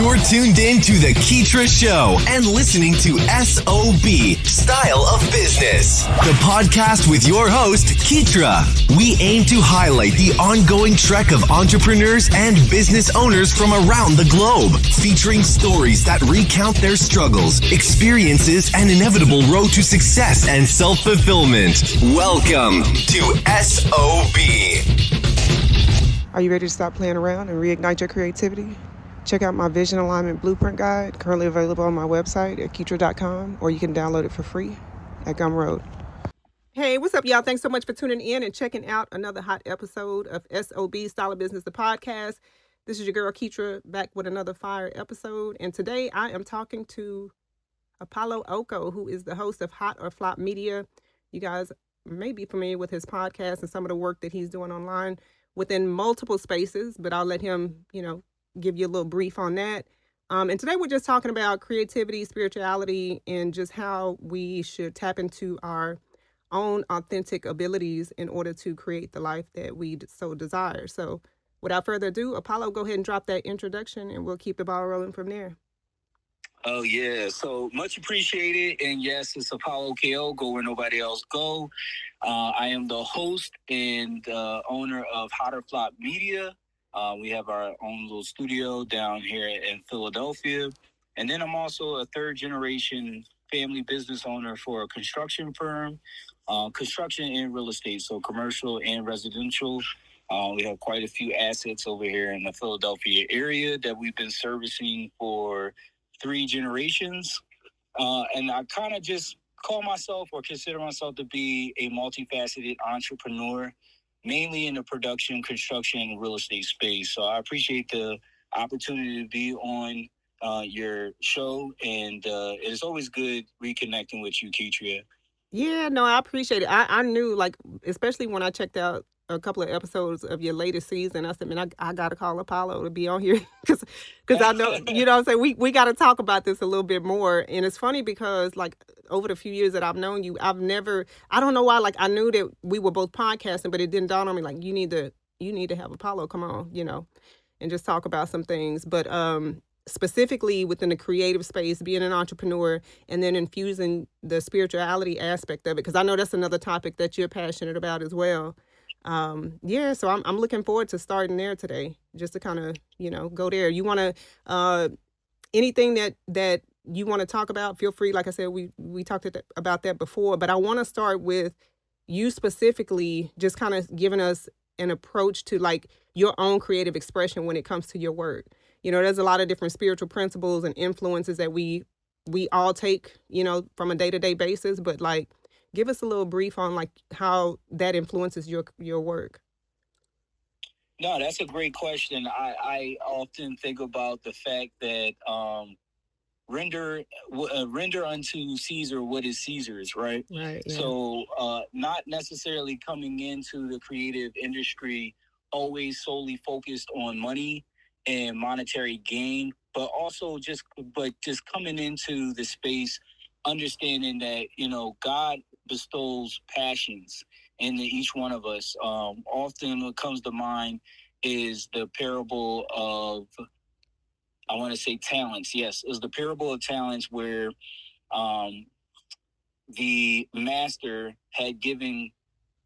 You're tuned in to the Keetria Show and listening to SOB, Style of Business, the podcast with your host, Keetria. We aim to highlight the ongoing trek of entrepreneurs and business owners from around the globe, featuring stories that recount their struggles, experiences, and inevitable road to success and self-fulfillment. Welcome to SOB. Are you ready to stop playing around and reignite your creativity? Check out my Vision Alignment Blueprint Guide, currently available on my website at Keetria.com, or you can download it for free at Gumroad. Hey, what's up, y'all? Thanks so much for tuning in and checking out another hot episode of SOB, Style of Business, the podcast. This is your girl, Keetria, back with another fire episode. And today I am talking to Apollo Oko, who is the host of Hot or Flop Media. You guys may be familiar with his podcast and some of the work that he's doing online within multiple spaces, but I'll let him, give you a little brief on that. And today we're just talking about creativity, spirituality, and just how we should tap into our own authentic abilities in order to create the life that we so desire. So without further ado, Apollo, go ahead and drop that introduction and we'll keep the ball rolling from there. Oh, yeah. So much appreciated. And yes, it's Apollo Oko, go where nobody else go. I am the host and owner of Hot or Flop Media. We have our own little studio down here in Philadelphia. And then I'm also a third generation family business owner for a construction firm, construction and real estate, so commercial and residential. We have quite a few assets over here in the Philadelphia area that we've been servicing for 3 generations. And I kind of just call myself or consider myself to be a multifaceted entrepreneur, mainly in the production, construction, and real estate space. So I appreciate the opportunity to be on your show. And it's always good reconnecting with you, Keetria. Yeah, no, I appreciate it. I knew, especially when I checked out a couple of episodes of your latest season, I said, man, I got to call Apollo to be on here because I know, what I'm saying, we got to talk about this a little bit more. And it's funny because, over the few years that I've known you, I don't know why, I knew that we were both podcasting, but it didn't dawn on me, you need to have Apollo come on, and just talk about some things. But specifically within the creative space, being an entrepreneur, and then infusing the spirituality aspect of it, because I know that's another topic that you're passionate about as well. So I'm looking forward to starting there today, just to kind of, go there. You want to, anything that you want to talk about, feel free. Like I said, we talked about that before, but I want to start with you specifically, just kind of giving us an approach to your own creative expression when it comes to your work. There's a lot of different spiritual principles and influences that we all take, from a day-to-day basis, but give us a little brief on how that influences your work. No, that's a great question. I often think about the fact that render unto Caesar what is Caesar's, right? Right. Yeah. So not necessarily coming into the creative industry always solely focused on money and monetary gain, but also just coming into the space understanding that, God bestows passions into each one of us. Often what comes to mind is the parable of, I want to say talents. Yes, it was the parable of talents where the master had given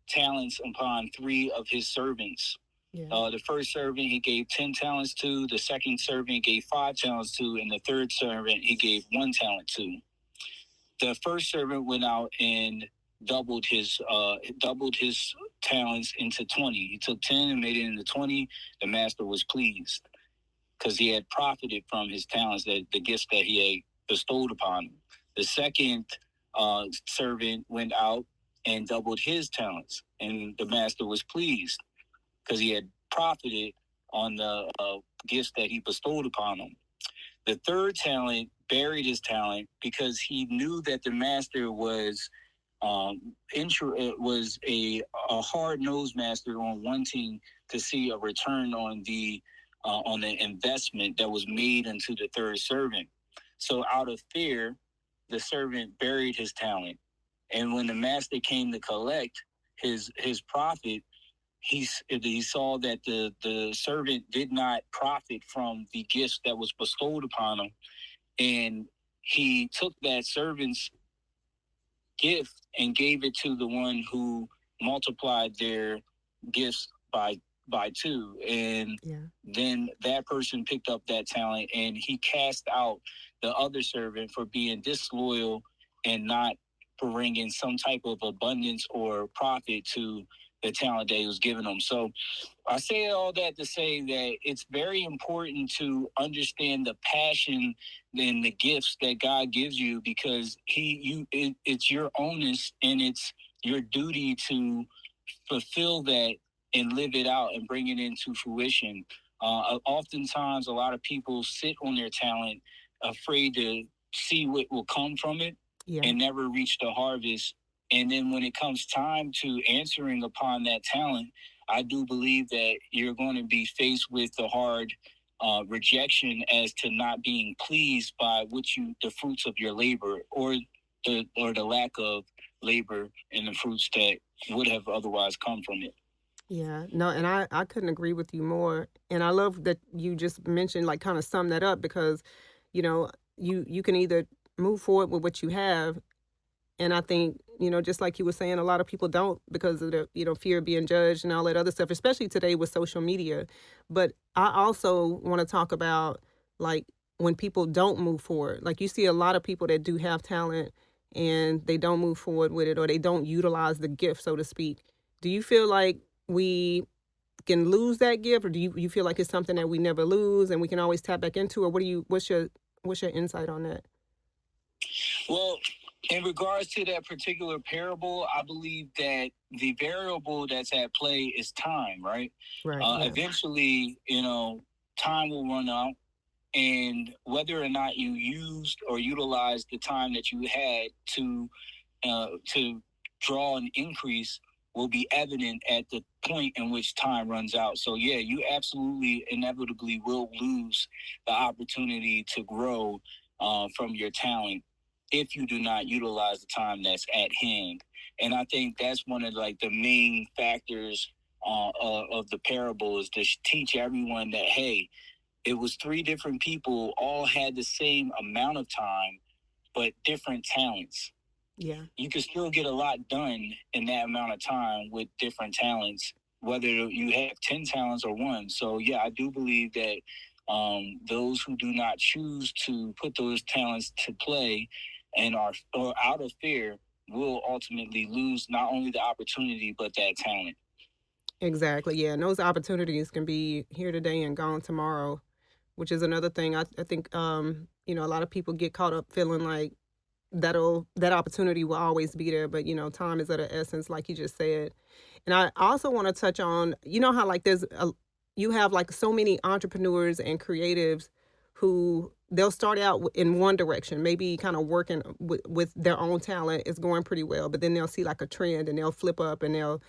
talents upon 3 of his servants. Yeah. The first servant he gave 10 talents to, the second servant he gave 5 talents to, and the third servant he gave 1 talent to. The first servant went out and doubled his talents into 20. He took 10 and made it into 20. The master was pleased because he had profited from his talents, the gifts that he had bestowed upon him. The second servant went out and doubled his talents, and the master was pleased because he had profited on the gifts that he bestowed upon him. The third talent buried his talent because he knew that the master was a hard-nosed master on wanting to see a return on the investment that was made into the third servant. So out of fear, the servant buried his talent. And when the master came to collect his profit, he saw that the servant did not profit from the gifts that was bestowed upon him, and he took that servant's gift and gave it to the one who multiplied their gifts by two. And then that person picked up that talent, and he cast out the other servant for being disloyal and not bringing some type of abundance or profit to the talent that he was giving them. So I say all that to say that it's very important to understand the passion and the gifts that God gives you, because it's your onus and it's your duty to fulfill that and live it out and bring it into fruition. Oftentimes, a lot of people sit on their talent, afraid to see what will come from it, and never reach the harvest. And then when it comes time to answering upon that talent, I do believe that you're going to be faced with the hard rejection as to not being pleased by the fruits of your labor, or the lack of labor and the fruits that would have otherwise come from it. Yeah, no, and I couldn't agree with you more. And I love that you just mentioned, like, kind of sum that up, because, you know, you can either move forward with what you have. And I think, just like you were saying, a lot of people don't, because of the, fear of being judged and all that other stuff, especially today with social media. But I also want to talk about, like, when people don't move forward. Like, you see a lot of people that do have talent and they don't move forward with it, or they don't utilize the gift, so to speak. Do you feel like we can lose that gift, or do you feel like it's something that we never lose and we can always tap back into? Or what's your insight on that? Well, in regards to that particular parable, I believe that the variable that's at play is time, right? Right. Eventually, time will run out, and whether or not you used or utilized the time that you had to draw an increase will be evident at the point in which time runs out. So yeah, you absolutely inevitably will lose the opportunity to grow from your talent if you do not utilize the time that's at hand. And I think that's one of the main factors of the parable, is to teach everyone that, hey, it was three different people, all had the same amount of time, but different talents. Yeah. You can still get a lot done in that amount of time with different talents, whether you have 10 talents or one. So yeah, I do believe that those who do not choose to put those talents to play and are out of fear will ultimately lose not only the opportunity, but that talent. Exactly. Yeah. And those opportunities can be here today and gone tomorrow, which is another thing. I think, a lot of people get caught up feeling like that opportunity will always be there. But, time is of the essence, like you just said. And I also want to touch on, how like you have like so many entrepreneurs and creatives who they'll start out in one direction, maybe kind of working with their own talent is going pretty well, but then they'll see like a trend and they'll flip up and they'll,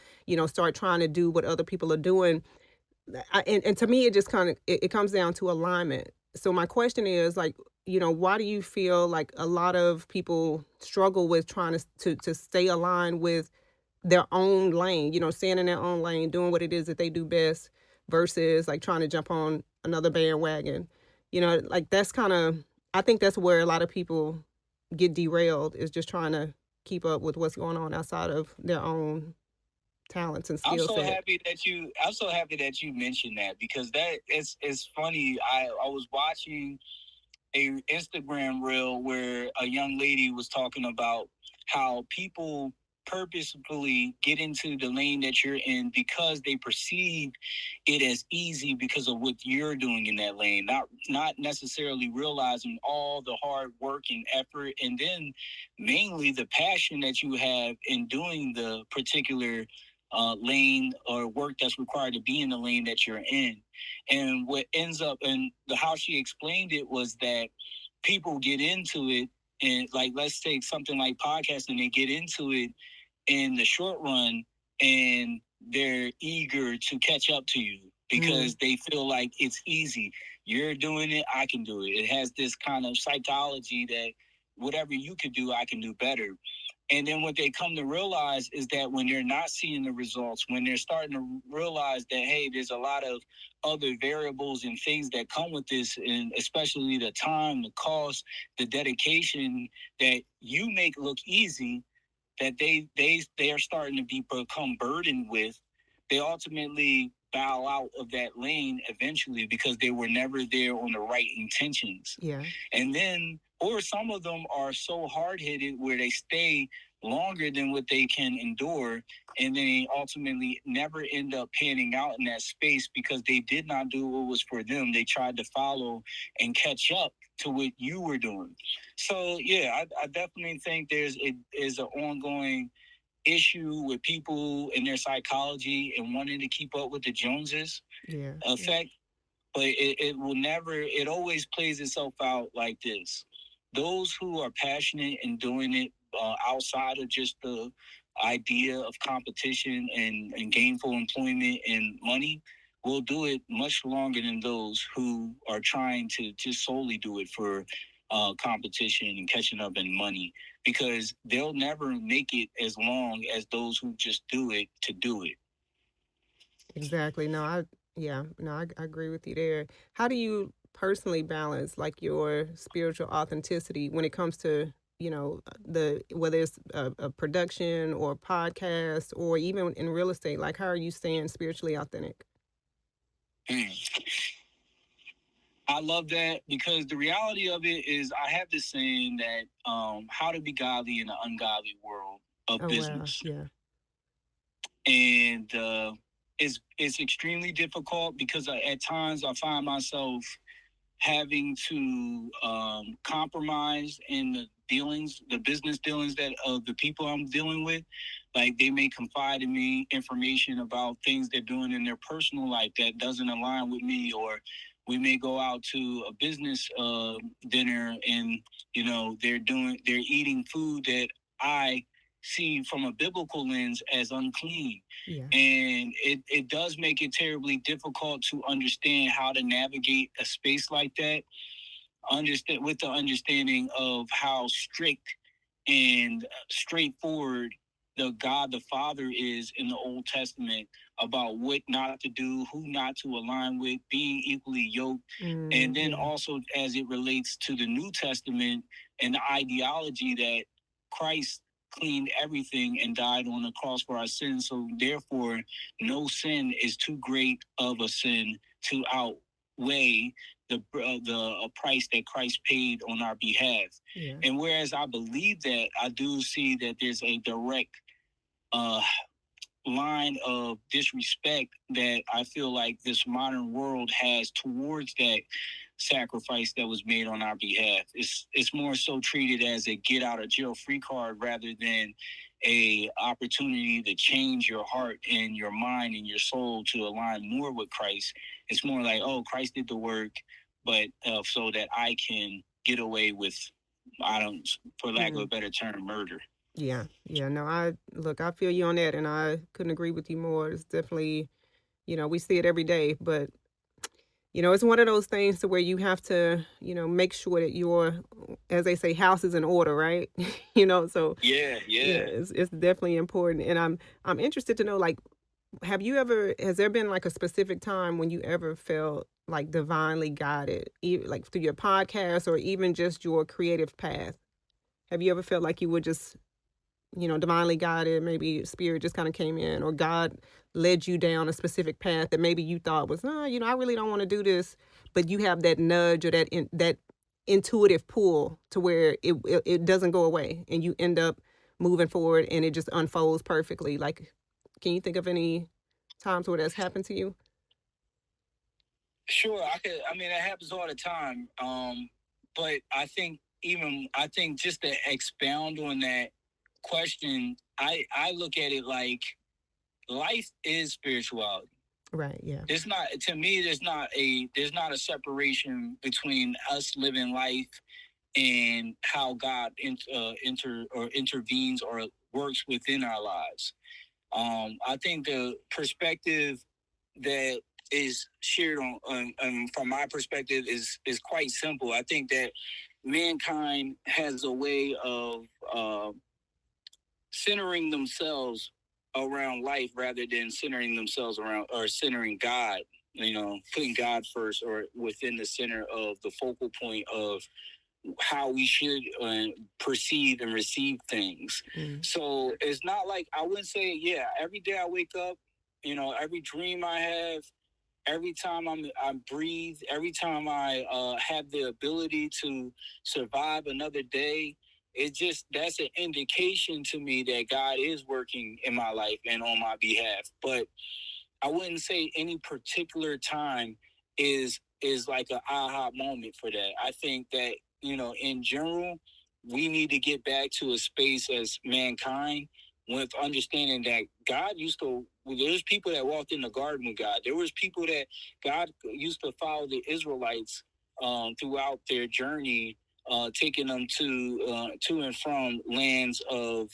start trying to do what other people are doing. And to me, it just kind of, it comes down to alignment. So my question is, like, why do you feel like a lot of people struggle with trying to stay aligned with their own lane, staying in their own lane, doing what it is that they do best, versus like trying to jump on another bandwagon? Like that's kind of, I think that's where a lot of people get derailed, is just trying to keep up with what's going on outside of their own talents and skill set. I'm so happy that you mentioned that, because that it's funny. I was watching a Instagram reel where a young lady was talking about how people purposefully get into the lane that you're in because they perceive it as easy because of what you're doing in that lane, not necessarily realizing all the hard work and effort, and then mainly the passion that you have in doing the particular lane or work that's required to be in the lane that you're in. And what ends up, and how she explained it, was that people get into it, and like, let's take something like podcasting, they get into it in the short run and they're eager to catch up to you because they feel like it's easy. You're doing it, I can do it. It has this kind of psychology that whatever you could do, I can do better. And then what they come to realize is that when they're not seeing the results, when they're starting to realize that, hey, there's a lot of other variables and things that come with this, and especially the time, the cost, the dedication that you make look easy, that they are starting to become burdened with, they ultimately bow out of that lane eventually because they were never there on the right intentions. Yeah. And then, or some of them are so hard-headed where they stay longer than what they can endure, and they ultimately never end up panning out in that space because they did not do what was for them. They tried to follow and catch up to what you were doing. So yeah, I definitely think there's an ongoing issue with people and their psychology and wanting to keep up with the Joneses effect. But it will never, it always plays itself out like this. Those who are passionate in doing it outside of just the idea of competition and gainful employment and money will do it much longer than those who are trying to just solely do it for competition and catching up in money, because they'll never make it as long as those who just do it to do it. Exactly. No, I agree with you there. How do you personally balance like your spiritual authenticity when it comes to, the whether it's a production or podcast or even in real estate? Like, how are you staying spiritually authentic? I love that, because the reality of it is I have this saying that how to be godly in an ungodly world of business. Wow. Yeah. And it's extremely difficult because at times I find myself having to compromise in the dealings, the business dealings that of the people I'm dealing with. Like, they may confide in me information about things they're doing in their personal life that doesn't align with me, or we may go out to a business dinner and they're eating food that I see from a biblical lens as unclean. Yeah. And it does make it terribly difficult to understand how to navigate a space like that, with the understanding of how strict and straightforward the God the Father is in the Old Testament about what not to do, who not to align with, being equally yoked. And then also as it relates to the New Testament and the ideology that Christ cleaned everything and died on the cross for our sins. So therefore, no sin is too great of a sin to outweigh the price that Christ paid on our behalf. Yeah. And whereas I believe that, I do see that there's a direct line of disrespect that I feel like this modern world has towards that sacrifice that was made on our behalf. It's more so treated as a get out of jail free card rather than a opportunity to change your heart and your mind and your soul to align more with Christ. It's more like, oh, Christ did the work, but so that I can get away with, for lack of a better term, murder. Yeah. No, I feel you on that, and I couldn't agree with you more. It's definitely, we see it every day, but it's one of those things to where you have to, make sure that your, as they say, house is in order, right? So yeah, it's definitely important. And I'm interested to know, like, has there been like a specific time when you ever felt like divinely guided, like through your podcast or even just your creative path? Have you ever felt like you were just, divinely guided, maybe spirit just kind of came in, or God led you down a specific path that maybe you thought was, I really don't want to do this, but you have that nudge or that intuitive pull to where it doesn't go away and you end up moving forward and it just unfolds perfectly. Like, can you think of any times where that's happened to you? Sure, it happens all the time. But I think just to expound on that question, I look at it like life is spirituality. Right. Yeah. There's not, to me, there's not a separation between us living life and how God intervenes or works within our lives. I think the perspective that is shared on from my perspective is quite simple. I think that mankind has a way of centering themselves around life rather than centering themselves around or centering God, putting God first or within the center of the focal point of how we should perceive and receive things. So it's not like I wouldn't say, yeah, every day I wake up, every dream I have, every time I breathe, every time I have the ability to survive another day, that's an indication to me that God is working in my life and on my behalf. But I wouldn't say any particular time is like an aha moment for that. I think that, in general, we need to get back to a space as mankind with understanding that there's people that walked in the garden with God. There was people that God used to follow the Israelites throughout their journey, taking them to and from lands of,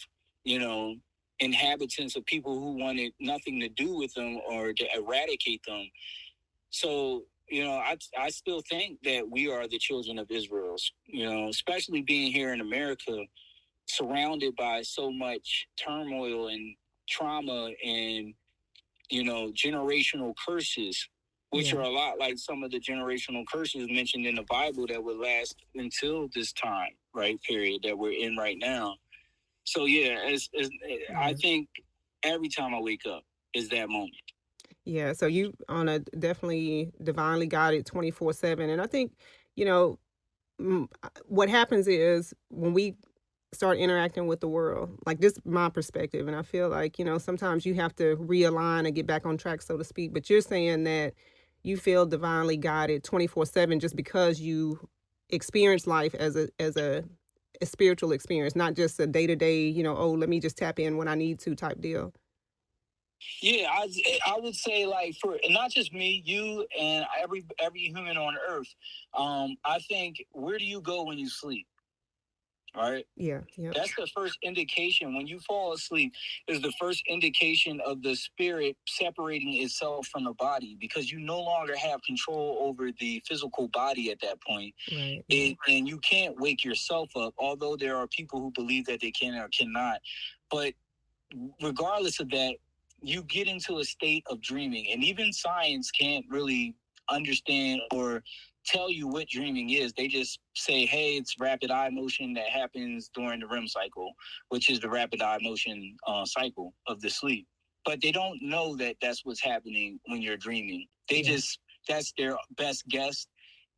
inhabitants of people who wanted nothing to do with them or to eradicate them. So, I still think that we are the children of Israel, especially being here in America, surrounded by so much turmoil and trauma and, generational curses, which are a lot like some of the generational curses mentioned in the Bible that would last until this time, right, period, that we're in right now. So, I think every time I wake up is that moment. Yeah, so you on a definitely divinely guided 24/7. And I think, what happens is when we start interacting with the world, like this is my perspective, and I feel like, sometimes you have to realign and get back on track, so to speak. But you're saying that you feel divinely guided 24/7 just because you experience life as a spiritual experience, not just a day-to-day, oh, let me just tap in when I need to type deal. Yeah, I would say, like, for not just me, you and every human on earth. I think, where do you go when you sleep? All right. Yeah. That's the first indication. When you fall asleep, is the first indication of the spirit separating itself from the body, because you no longer have control over the physical body at that point. Right. Yeah. And you can't wake yourself up, although there are people who believe that they can or cannot. But regardless of that, you get into a state of dreaming, and even science can't really understand or tell you what dreaming is. They just say, hey, it's rapid eye motion that happens during the REM cycle, which is the rapid eye motion cycle of the sleep. But they don't know that that's what's happening when you're dreaming. That's their best guess,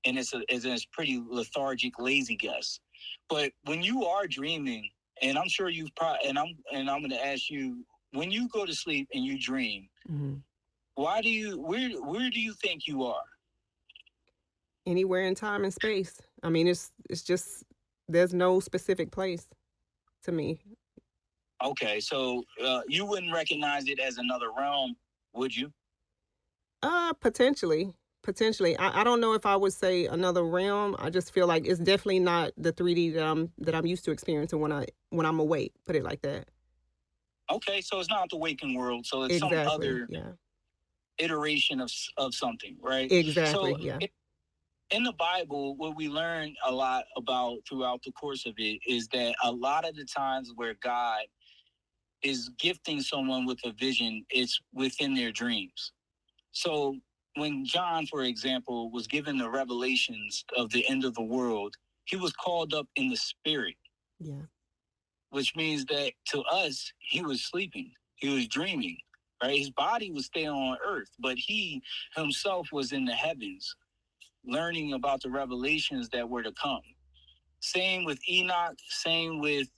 and it's a pretty lethargic, lazy guess. But when you are dreaming, and I'm sure you've probably, and I'm going to ask you, when you go to sleep and you dream, where do you think you are? Anywhere in time and space. I mean, it's just, there's no specific place to me. Okay, so you wouldn't recognize it as another realm, would you? Potentially. I don't know if I would say another realm. I just feel like it's definitely not the 3D that I'm used to experiencing when I'm awake. Put it like that. Okay, so it's not the waking world. So it's Exactly, some other yeah. iteration of something, right? Exactly, So yeah. in the Bible, what we learn a lot about throughout the course of it is that a lot of the times where God is gifting someone with a vision, it's within their dreams. So when John, for example, was given the revelations of the end of the world, he was called up in the spirit. Yeah. Which means that to us, he was sleeping. He was dreaming, right? His body was still on earth, but he himself was in the heavens, learning about the revelations that were to come. Same with Enoch, same with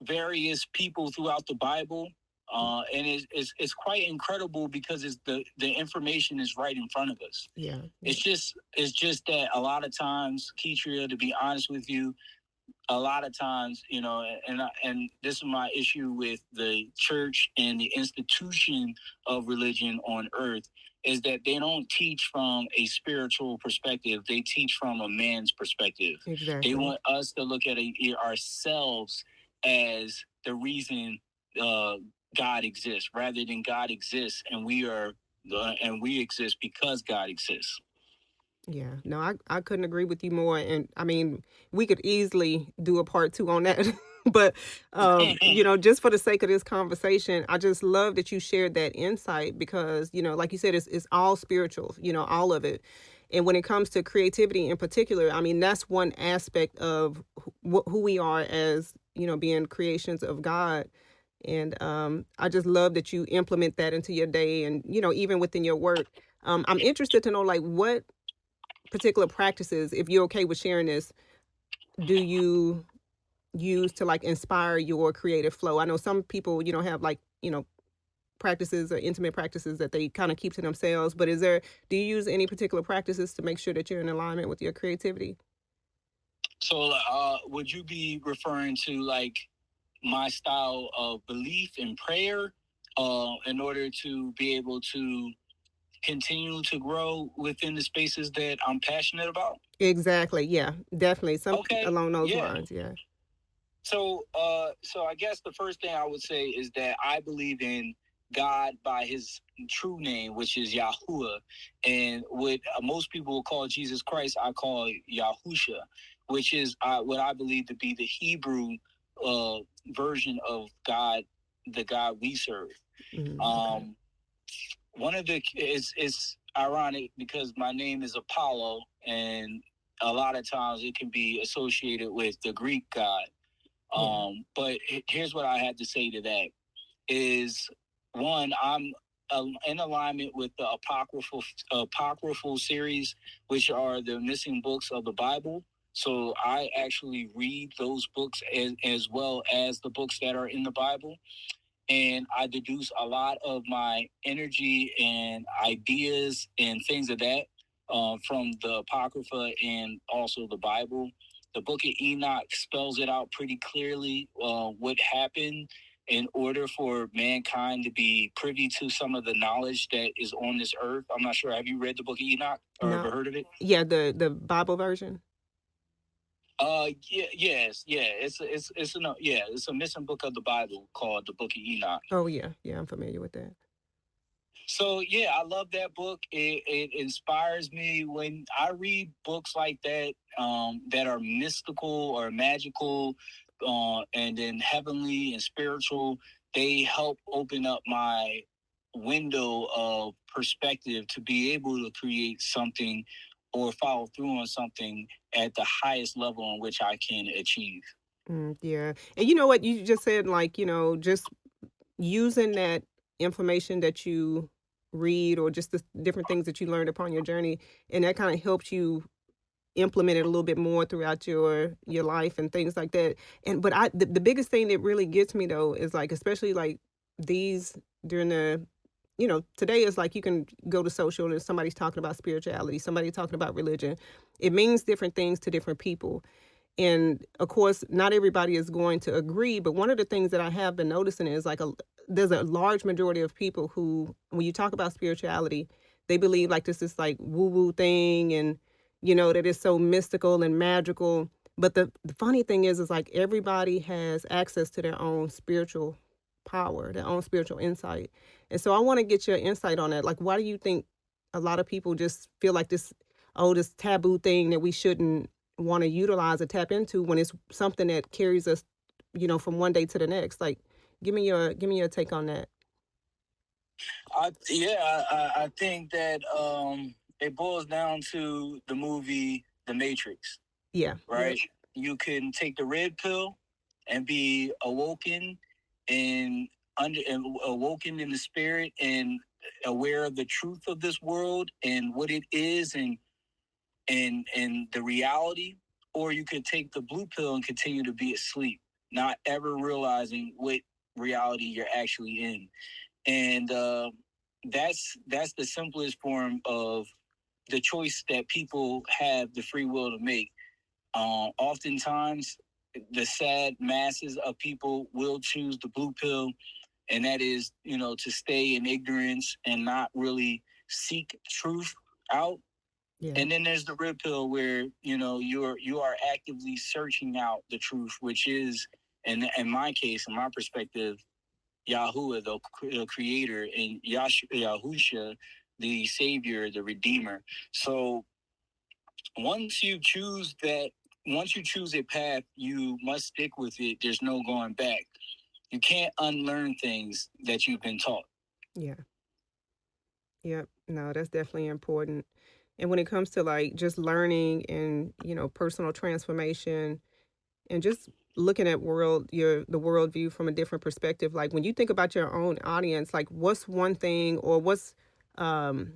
various people throughout the Bible. And it's quite incredible because the information is right in front of us. Yeah. It's just that a lot of times, Keetria, to be honest with you, a lot of times, and this is my issue with the church and the institution of religion on earth, is that they don't teach from a spiritual perspective. They teach from a man's perspective. Exactly. They want us to look at ourselves as the reason God exists, rather than God exists and we exist because God exists. Yeah, no, I couldn't agree with you more. And I mean, we could easily do a part 2 on that But just for the sake of this conversation, I just love that you shared that insight because, like you said, it's all spiritual, all of it. And when it comes to creativity in particular, I mean, that's one aspect of who we are as, being creations of God. And I just love that you implement that into your day and, even within your work. I'm interested to know, like, what particular practices, if you're okay with sharing this, do you use to like inspire your creative flow? I know some people, have like, practices or intimate practices that they kind of keep to themselves, but do you use any particular practices to make sure that you're in alignment with your creativity? So, would you be referring to like my style of belief and prayer, in order to be able to continue to grow within the spaces that I'm passionate about? Exactly. Yeah, definitely. Some Okay. along those Yeah. lines. Yeah. So, I guess the first thing I would say is that I believe in God by his true name, which is Yahuwah. And what most people will call Jesus Christ, I call Yahusha, which is what I believe to be the Hebrew version of God, the God we serve. Okay. One of the it's ironic because my name is Apollo, and a lot of times it can be associated with the Greek god. But here's what I had to say to that is, one, I'm in alignment with the apocryphal series, which are the missing books of the Bible. So I actually read those books as well as the books that are in the Bible. And I deduce a lot of my energy and ideas and things of that from the Apocrypha and also the Bible. The book of Enoch spells it out pretty clearly, what happened in order for mankind to be privy to some of the knowledge that is on this earth. I'm not sure. Have you read the book of Enoch or No. ever heard of it? Yeah, the Bible version. Yes. It's a missing book of the Bible called the Book of Enoch. Oh yeah, I'm familiar with that. So yeah, I love that book. It inspires me when I read books like that, that are mystical or magical, and then heavenly and spiritual. They help open up my window of perspective to be able to create something or follow through on something at the highest level in which I can achieve. Yeah. And you know what? You just said, like, just using that information that you read or just the different things that you learned upon your journey, and that kind of helps you implement it a little bit more throughout your life and things like that. And but the biggest thing that really gets me though is like, especially like these during the today is like you can go to social and somebody's talking about spirituality, somebody talking about religion. It means different things to different people. And of course, not everybody is going to agree, but one of the things that I have been noticing is like there's a large majority of people who, when you talk about spirituality, they believe like this is like woo-woo thing and that it's so mystical and magical. But the funny thing is like everybody has access to their own spiritual power, their own spiritual insight. And so I want to get your insight on that. Like, why do you think a lot of people just feel like this taboo thing that we shouldn't want to utilize or tap into when it's something that carries us, from one day to the next? Like, give me your take on that. I think that it boils down to the movie The Matrix. Yeah. Right. Yep. You can take the red pill and be awoken and awoken in the spirit and aware of the truth of this world and what it is and the reality, or you could take the blue pill and continue to be asleep, not ever realizing what reality you're actually in. And that's the simplest form of the choice that people have the free will to make. Oftentimes, the sad masses of people will choose the blue pill, and that is, to stay in ignorance and not really seek truth out. Yeah. And then there's the red pill where, you are actively searching out the truth, which is, in my case, in my perspective, Yahuwah, the creator, and Yahusha, the savior, the redeemer. So once you choose that once you choose a path, you must stick with it. There's no going back. You can't unlearn things that you've been taught. Yeah. Yep. No, that's definitely important. And when it comes to like just learning and, personal transformation and just looking at the worldview from a different perspective, like when you think about your own audience, like what's one thing or what's um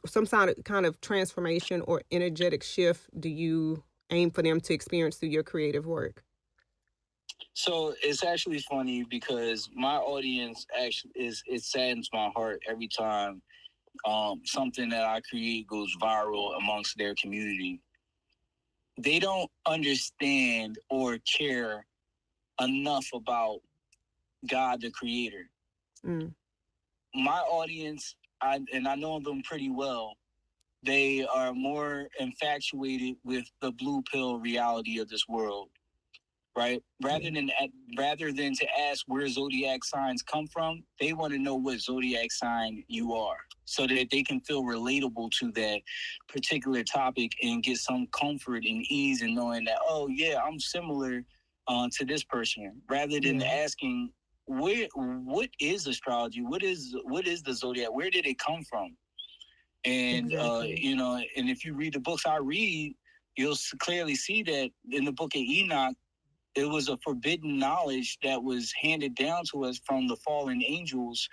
some kind of transformation or energetic shift do you aim for them to experience through your creative work? So it's actually funny because my audience actually it saddens my heart every time something that I create goes viral amongst their community. They don't understand or care enough about God the Creator. Mm. My audience, and I know them pretty well, they are more infatuated with the blue pill reality of this world, right? Rather than to ask where zodiac signs come from, they want to know what zodiac sign you are, so that they can feel relatable to that particular topic and get some comfort and ease in knowing that, oh yeah, I'm similar to this person. Rather than asking what is astrology, what is the zodiac, where did it come from? And Exactly. and if you read the books I read, you'll clearly see that in the book of Enoch, it was a forbidden knowledge that was handed down to us from the fallen angels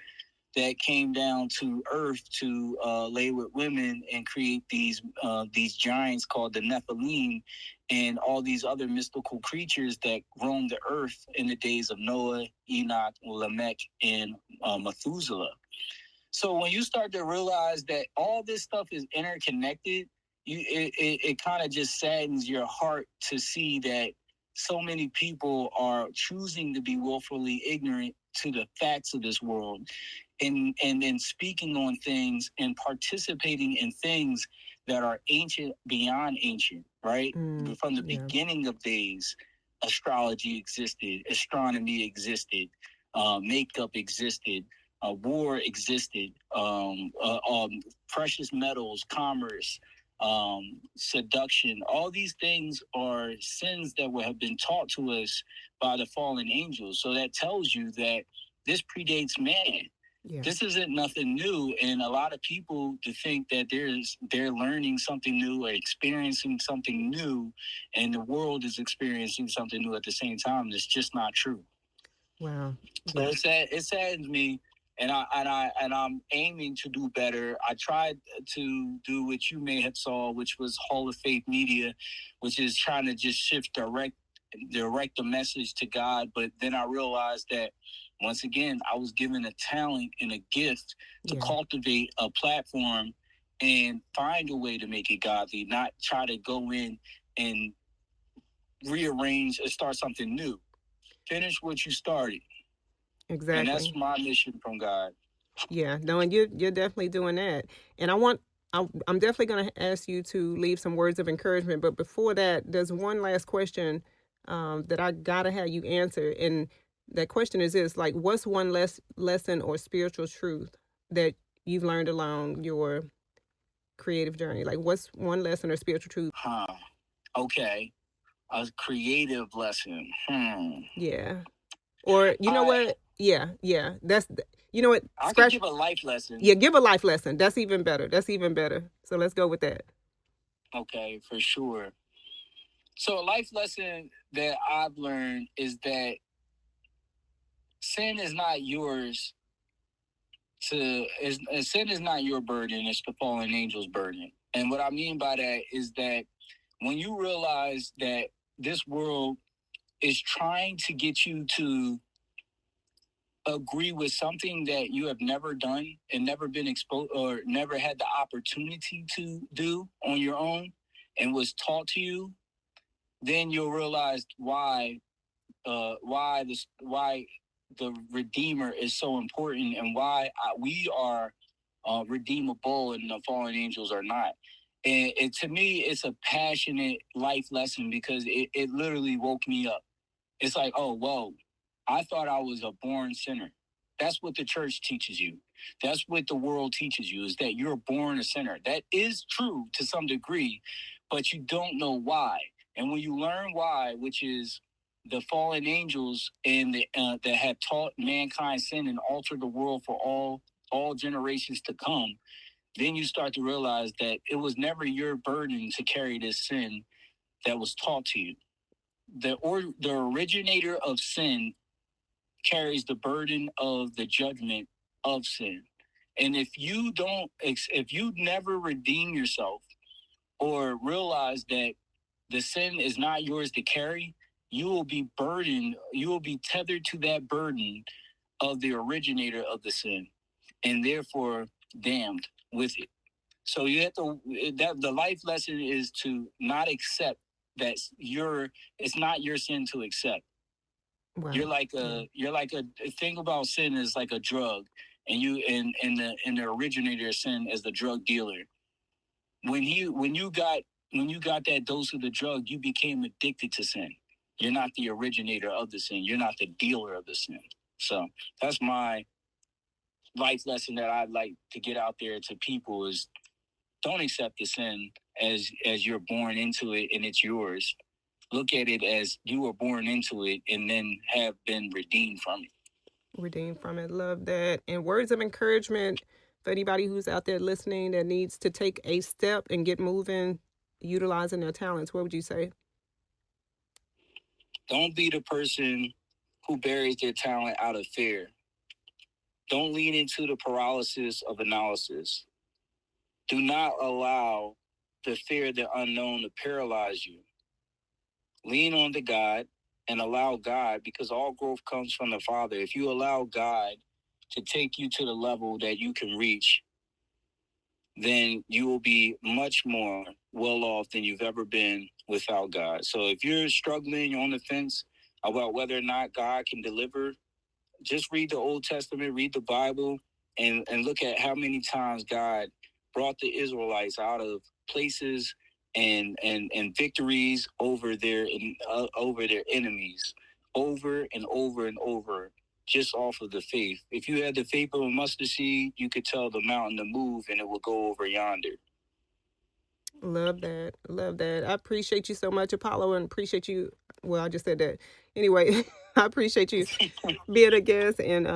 that came down to earth to lay with women and create these giants called the Nephilim and all these other mystical creatures that roamed the earth in the days of Noah, Enoch, Lamech, and Methuselah. So when you start to realize that all this stuff is interconnected, it kind of just saddens your heart to see that so many people are choosing to be willfully ignorant to the facts of this world, and speaking on things and participating in things that are ancient beyond ancient, right? From the beginning of days, astrology existed, astronomy existed, makeup existed, war existed, precious metals, commerce, seduction. All these things are sins that have been taught to us by the fallen angels. So that tells you that this predates man. Yeah. This isn't nothing new, and a lot of people to think that they're learning something new or experiencing something new, and the world is experiencing something new at the same time. It's just not true. Wow. So it saddens me, and I'm aiming to do better. I tried to do what you may have saw, which was Hall of Faith Media, which is trying to just direct the message to God. But then I realized that once again, I was given a talent and a gift to cultivate a platform and find a way to make it godly, not try to go in and rearrange and start something new. Finish what you started. Exactly. And that's my mission from God. Yeah, no, and you're definitely doing that. And I'm definitely going to ask you to leave some words of encouragement. But before that, there's one last question that I gotta have you answer, and that question is this: like, what's one lesson or spiritual truth that you've learned along your creative journey? Like, what's one lesson or spiritual truth? Okay, a creative lesson. Yeah. Or you know what? Yeah. That's you know what? I could give a life lesson. Yeah, give a life lesson. That's even better. So let's go with that. Okay, for sure. So a life lesson that I've learned is that sin is not yours sin is not your burden, it's the fallen angel's burden. And what I mean by that is that when you realize that this world is trying to get you to agree with something that you have never done and never been exposed or never had the opportunity to do on your own and was taught to you, then you'll realize why the Redeemer is so important and why we are redeemable and the fallen angels are not. And to me, it's a passionate life lesson because it literally woke me up. It's like, oh, whoa, I thought I was a born sinner. That's what the church teaches you. That's what the world teaches you, is that you're born a sinner. That is true to some degree, but you don't know why. And when you learn why, which is the fallen angels and that have taught mankind sin and altered the world for all generations to come, then you start to realize that it was never your burden to carry this sin that was taught to you. The originator of sin carries the burden of the judgment of sin. And if you never redeem yourself or realize that the sin is not yours to carry, you will be tethered to that burden of the originator of the sin, and therefore damned with it. So you have to, the life lesson is to not accept that it's not your sin to accept. Wow. You're like a thing about sin is like a drug, and the originator of sin is the drug dealer. When you got that dose of the drug, you became addicted to sin. You're not the originator of the sin. You're not the dealer of the sin. So that's my life lesson that I'd like to get out there to people is don't accept the sin as you're born into it and it's yours. Look at it as you were born into it and then have been redeemed from it. Redeemed from it. Love that. And words of encouragement for anybody who's out there listening that needs to take a step and get moving, utilizing their talents. What would you say? Don't be the person who buries their talent out of fear. Don't lean into the paralysis of analysis. Do not allow the fear of the unknown to paralyze you. Lean on to God and allow God, because all growth comes from the Father. If you allow God to take you to the level that you can reach, then you will be much more well off than you've ever been without God. So if you're struggling, you're on the fence about whether or not God can deliver, just read the Old Testament, read the Bible, and look at how many times God brought the Israelites out of places and victories over their enemies over and over and over, just off of the faith. If you had the faith of a mustard seed, you could tell the mountain to move and it will go over yonder. Love that. Love that. I appreciate you so much, Apollo, and appreciate you. Well, I just said that. Anyway, I appreciate you being a guest and,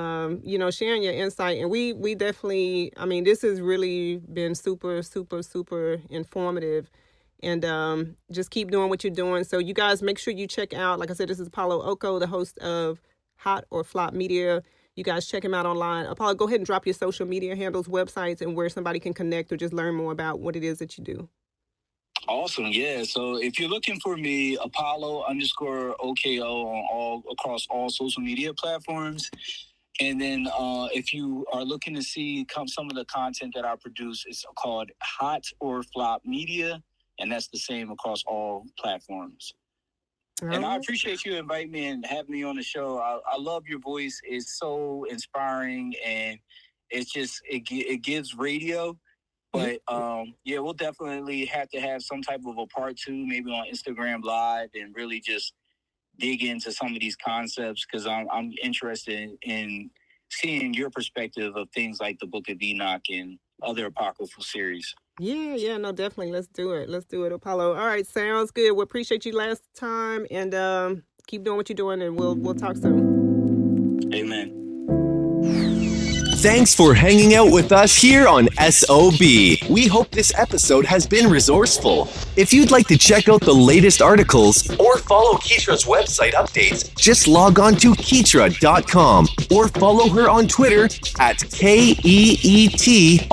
sharing your insight. And we definitely, this has really been super, super, super informative. And just keep doing what you're doing. So you guys make sure you check out, like I said, this is Apollo Oko, the host of Hot or Flop Media. You guys check him out online. Apollo, go ahead and drop your social media handles, websites, and where somebody can connect or just learn more about what it is that you do. Awesome. Yeah. So if you're looking for me, Apollo_OKO across all social media platforms. And then if you are looking to see some of the content that I produce, it's called Hot or Flop Media. And that's the same across all platforms. And I appreciate you inviting me and having me on the show. I love your voice. It's so inspiring, and it's just, it gives radio. But we'll definitely have to have some type of a part 2, maybe on Instagram Live, and really just dig into some of these concepts, because I'm interested in seeing your perspective of things like the Book of Enoch and other apocryphal series. Yeah, no, definitely. Let's do it, Apollo. All right, sounds good. We appreciate you last time, and keep doing what you're doing, and we'll talk soon. Amen. Thanks for hanging out with us here on SOB. We hope this episode has been resourceful. If you'd like to check out the latest articles or follow Keetria's website updates, just log on to Keetria.com or follow her on Twitter at KEETRIA.